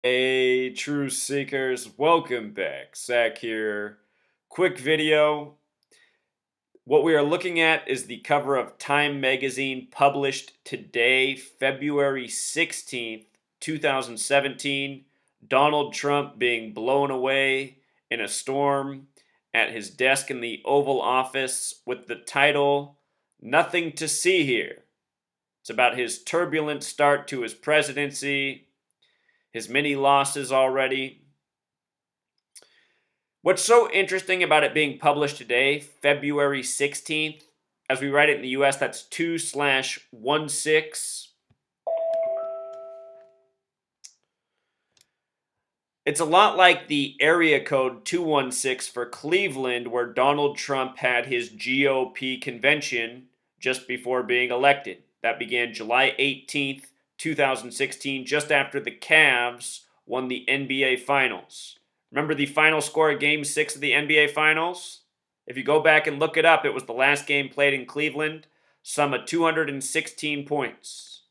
Hey, true seekers, welcome back. Zach here. Quick video. What we are looking at is the cover of Time magazine published today, February 16th, 2017. Donald Trump being blown away in a storm at his desk in the Oval Office with the title, Nothing to See Here. It's about his turbulent start to his presidency, his many losses already. What's so interesting about it being published today, February 16th, as we write it in the US, that's 2/16. It's a lot like the area code 216 for Cleveland, where Donald Trump had his GOP convention just before being elected. That began July 18th, 2016, just after the Cavs won the NBA Finals. Remember the final score of Game 6 of the NBA Finals? If you go back and look it up, it was the last game played in Cleveland, sum of 216 points.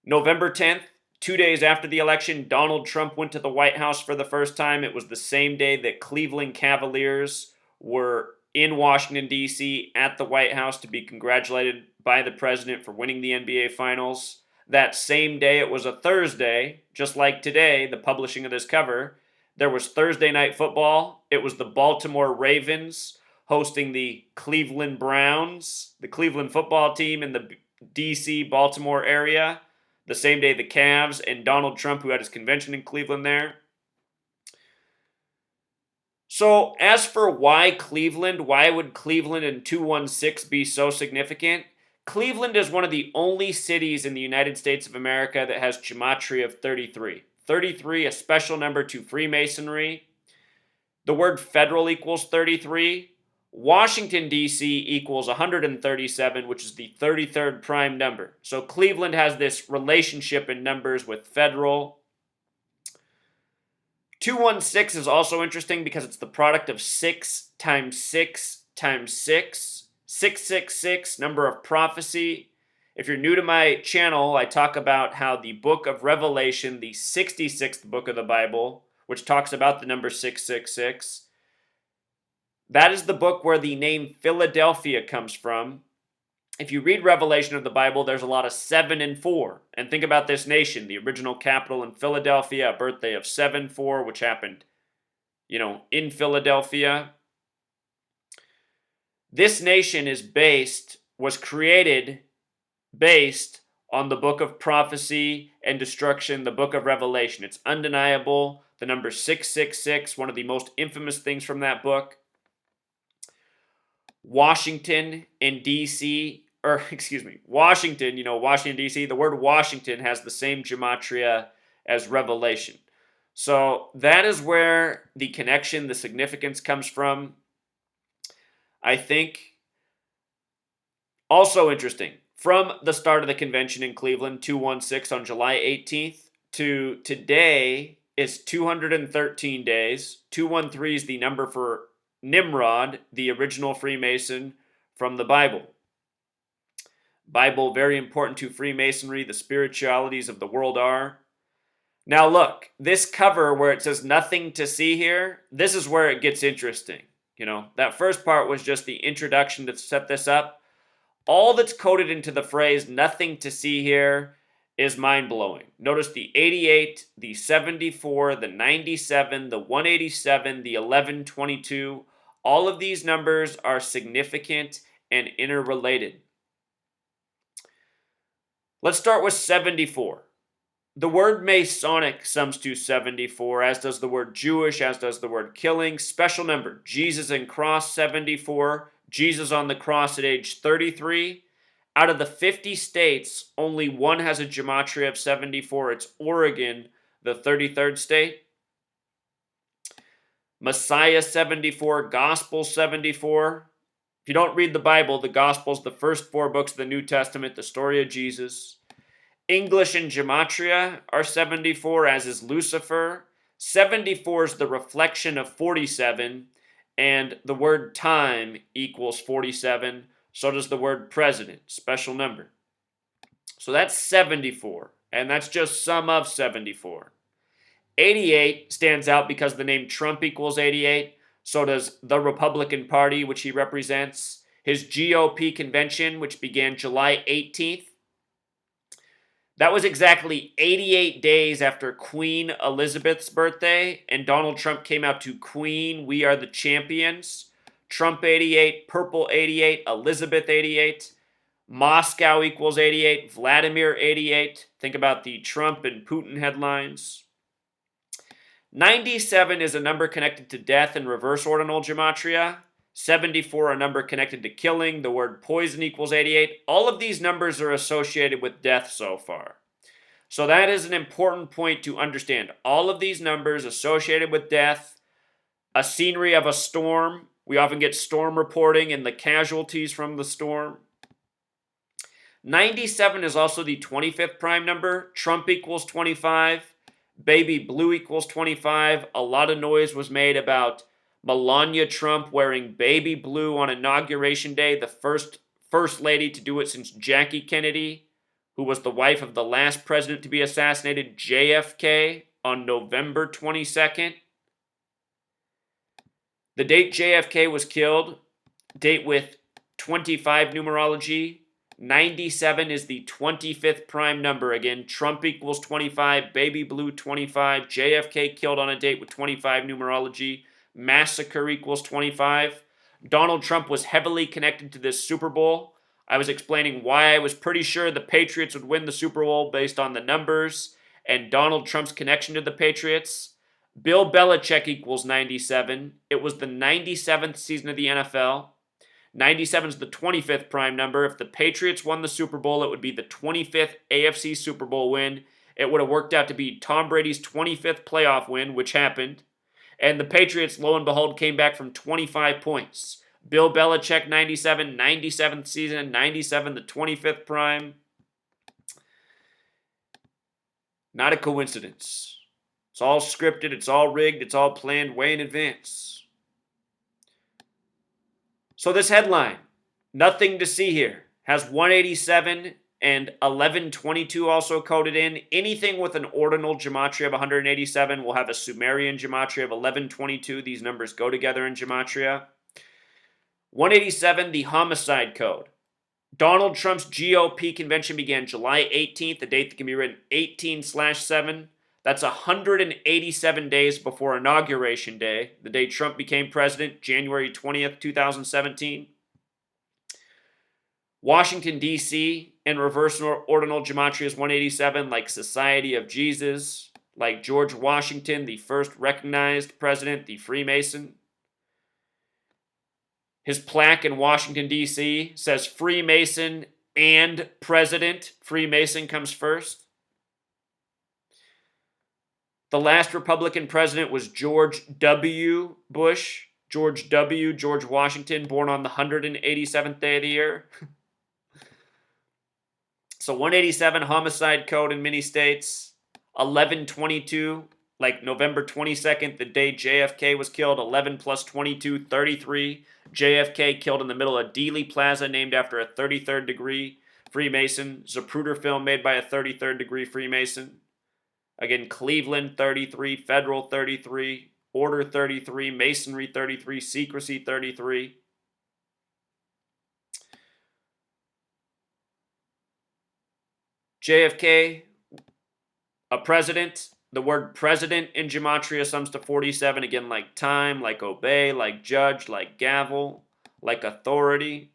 November 10th, 2 days after the election, Donald Trump went to the White House for the first time. It was the same day that Cleveland Cavaliers were in Washington, D.C. at the White House to be congratulated by the president for winning the NBA Finals. That same day, it was a Thursday, just like today, the publishing of this cover. There was Thursday night football. It was the Baltimore Ravens hosting the Cleveland Browns, the Cleveland football team in the D.C. Baltimore area. The same day, the Cavs and Donald Trump, who had his convention in Cleveland there. So, as for why Cleveland, why would Cleveland and 216 be so significant? Cleveland is one of the only cities in the United States of America that has gematria of 33. 33, a special number to Freemasonry. The word federal equals 33. Washington, D.C. equals 137, which is the 33rd prime number. So Cleveland has this relationship in numbers with federal. 216 is also interesting because it's the product of 6 times 6 times 6. 666, number of prophecy. If you're new to my channel, I talk about how the book of Revelation, the 66th book of the Bible, which talks about the number 666, that is the book where the name Philadelphia comes from. If you read Revelation of the Bible, there's a lot of 7 and 4. And think about this nation, the original capital in Philadelphia, a birthday of 7/4, which happened, in Philadelphia. This nation was created based on the book of prophecy and destruction, the book of Revelation. It's undeniable. The number 666, one of the most infamous things from that book. Washington, D.C., Washington, D.C., the word Washington has the same gematria as Revelation. So that is where the connection, the significance comes from. I think also interesting, from the start of the convention in Cleveland, 216 on July 18th, to today is 213 days. 213 is the number for Nimrod, the original Freemason from the Bible. Bible, very important to Freemasonry, the spiritualities of the world are. Now look, this cover where it says nothing to see here, this is where it gets interesting. That first part was just the introduction to set this up. All that's coded into the phrase nothing to see here is mind-blowing. Notice the 88, the 74, the 97, the 187, the 1122. All of these numbers are significant and interrelated. Let's start with 74. The word Masonic sums to 74, as does the word Jewish, as does the word killing. Special number, Jesus and cross, 74. Jesus on the cross at age 33. Out of the 50 states, only one has a gematria of 74. It's Oregon, the 33rd state. Messiah 74, Gospel 74. If you don't read the Bible, the Gospel's the first 4 books of the New Testament, the story of Jesus. English and gematria are 74, as is Lucifer. 74 is the reflection of 47, and the word time equals 47. So does the word president, special number. So that's 74 And that's just some of 74. 88 stands out because the name Trump equals 88. So does the Republican Party, which he represents. His GOP convention, which began July 18th. That was exactly 88 days after Queen Elizabeth's birthday, and Donald Trump came out to Queen, We Are the Champions. Trump 88, Purple 88, Elizabeth 88, Moscow equals 88, Vladimir 88. Think about the Trump and Putin headlines. 97 is a number connected to death in reverse ordinal gematria. 74, a number connected to killing. The word poison equals 88. All of these numbers are associated with death so far. So that is an important point to understand. All of these numbers associated with death, a scenery of a storm. We often get storm reporting and the casualties from the storm. 97 is also the 25th prime number. Trump equals 25. Baby blue equals 25. A lot of noise was made about Melania Trump wearing baby blue on Inauguration Day, the first lady to do it since Jackie Kennedy, who was the wife of the last president to be assassinated, JFK, on November 22nd. The date JFK was killed, date with 25 numerology. 97 is the 25th prime number. Again, Trump equals 25, baby blue 25, JFK killed on a date with 25 numerology. Massacre equals 25. Donald Trump was heavily connected to this Super Bowl. I was explaining why I was pretty sure the Patriots would win the Super Bowl based on the numbers and Donald Trump's connection to the Patriots. Bill Belichick equals 97. It was the 97th season of the NFL. 97 is the 25th prime number. If the Patriots won the Super Bowl, it would be the 25th AFC Super Bowl win. It would have worked out to be Tom Brady's 25th playoff win, which happened. And the Patriots, lo and behold, came back from 25 points. Bill Belichick, 97, 97th season, 97, the 25th prime. Not a coincidence. It's all scripted, it's all rigged, it's all planned way in advance. So this headline, nothing to see here, has 187 and 1122 also coded in. Anything with an ordinal gematria of 187 will have a Sumerian gematria of 1122. These numbers go together in gematria. 187, the homicide code. Donald Trump's GOP convention began July 18th, a date that can be written 18/7. That's 187 days before Inauguration Day, the day Trump became president, January 20th, 2017. Washington, D.C., in reverse ordinal gematria is 187, like Society of Jesus, like George Washington, the first recognized president, the Freemason. His plaque in Washington, D.C. says Freemason and President. Freemason comes first. The last Republican president was George W. Bush. George W. George Washington, born on the 187th day of the year. So 187 homicide code in many states. 1122, like November 22nd, the day JFK was killed. 11 plus 22, 33. JFK killed in the middle of Dealey Plaza, named after a 33rd degree Freemason. Zapruder film made by a 33rd degree Freemason. Again, Cleveland 33, Federal 33, Order 33, Masonry 33, Secrecy 33. JFK, a president. The word president in gematria sums to 47. Again, like time, like obey, like judge, like gavel, like authority,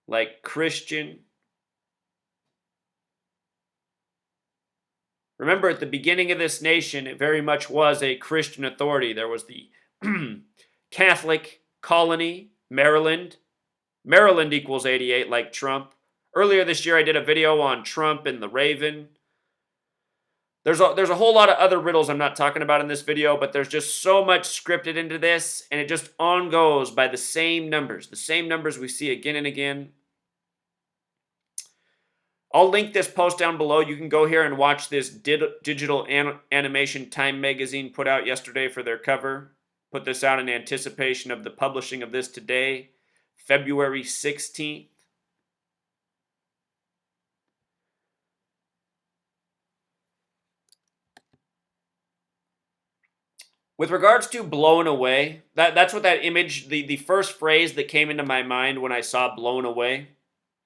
like Christian. Remember, at the beginning of this nation, it very much was a Christian authority. There was the Catholic colony, Maryland. Maryland equals 88, like Trump. Earlier this year, I did a video on Trump and the Raven. There's a whole lot of other riddles I'm not talking about in this video, but there's just so much scripted into this, and it just on goes by the same numbers we see again and again. I'll link this post down below. You can go here and watch this digital animation Time magazine put out yesterday for their cover. Put this out in anticipation of the publishing of this today, February 16th. With regards to blown away, that's what that image, the first phrase that came into my mind when I saw blown away,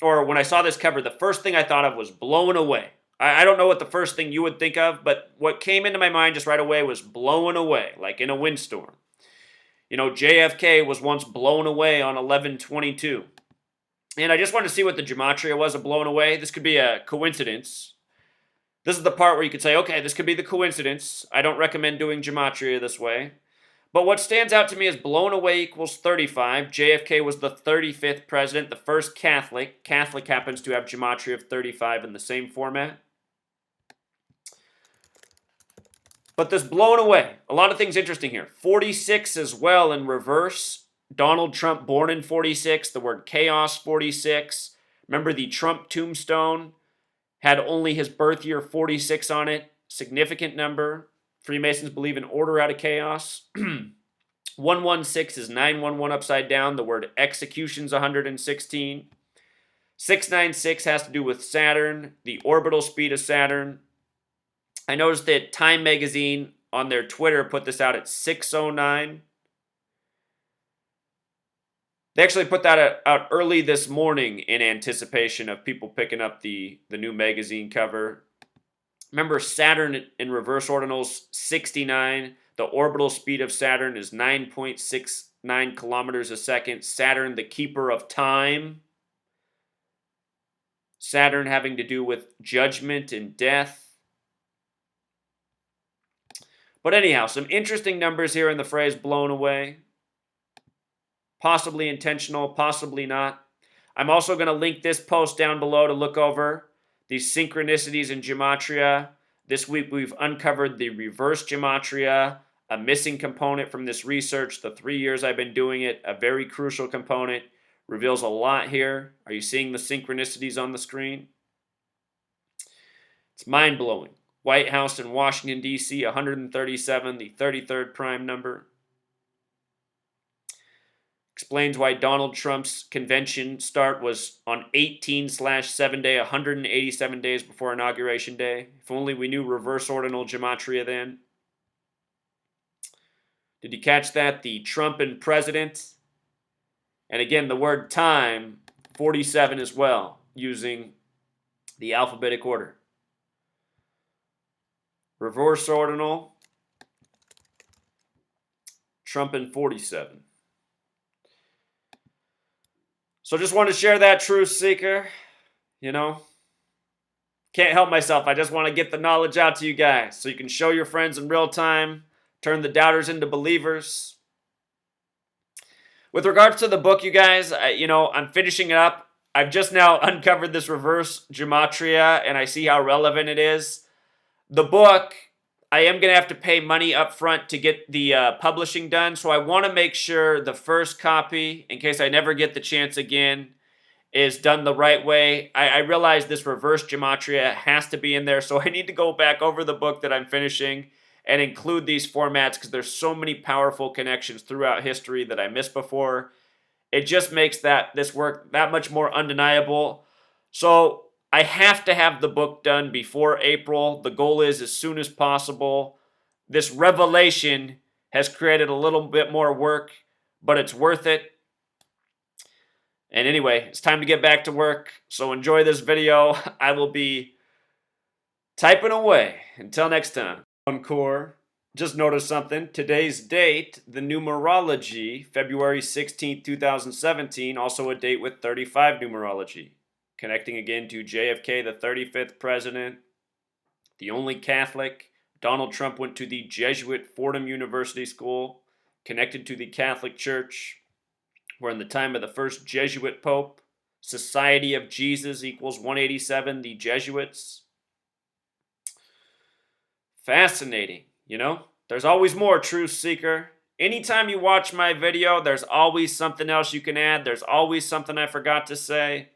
or when I saw this cover, the first thing I thought of was blown away. I don't know what the first thing you would think of, but what came into my mind just right away was blown away, like in a windstorm. You know, JFK was once blown away on 11/22. And I just wanted to see what the gematria was of blown away. This could be a coincidence. This is the part where you could say, okay, this could be the coincidence. I don't recommend doing gematria this way. But what stands out to me is blown away equals 35. JFK was the 35th president, the first Catholic. Catholic happens to have gematria of 35 in the same format. But this blown away, a lot of things interesting here. 46 as well in reverse. Donald Trump born in 46, the word chaos 46. Remember the Trump tombstone had only his birth year 46 on it. Significant number. Freemasons believe in order out of chaos. 116 is 911 upside down. The word execution's 116. 696 has to do with Saturn, the orbital speed of Saturn. I noticed that Time Magazine on their Twitter put this out at 6:09. They actually put that out early this morning in anticipation of people picking up the new magazine cover. Remember, Saturn in reverse ordinals 69. The orbital speed of Saturn is 9.69 kilometers a second. Saturn, the keeper of time. Saturn having to do with judgment and death. But anyhow, some interesting numbers here in the phrase blown away. Possibly intentional, possibly not. I'm also going to link this post down below to look over these synchronicities in gematria. This week we've uncovered the reverse gematria, a missing component from this research. The 3 years I've been doing it, a very crucial component. Reveals a lot here. Are you seeing the synchronicities on the screen? It's mind-blowing. White House in Washington, D.C., 137, the 33rd prime number. Explains why Donald Trump's convention start was on 18/7 day, 187 days before Inauguration Day. If only we knew reverse ordinal gematria then. Did you catch that? The Trump and president. And again, the word time, 47 as well, using the alphabetic order. Reverse ordinal, Trump and 47. So just want to share that, truth seeker. You know, can't help myself. I just want to get the knowledge out to you guys so you can show your friends in real time, turn the doubters into believers. With regards to the book, you guys, I'm finishing it up. I've just now uncovered this reverse gematria, and I see how relevant it is. The book, I am going to have to pay money up front to get the publishing done, so I want to make sure the first copy, in case I never get the chance again, is done the right way. I realize this reverse gematria has to be in there, so I need to go back over the book that I'm finishing and include these formats because there's so many powerful connections throughout history that I missed before. It just makes this work that much more undeniable. So I have to have the book done before April. The goal is as soon as possible. This revelation has created a little bit more work, but it's worth it. And anyway, it's time to get back to work. So enjoy this video. I will be typing away. Until next time. Encore. Just noticed something. Today's date, the numerology, February 16th, 2017, also a date with 35 numerology. Connecting again to JFK, the 35th president, the only Catholic. Donald Trump went to the Jesuit Fordham University School, connected to the Catholic Church. We're in the time of the first Jesuit Pope. Society of Jesus equals 187, the Jesuits. Fascinating, you know? There's always more, truth seeker. Anytime you watch my video, there's always something else you can add. There's always something I forgot to say.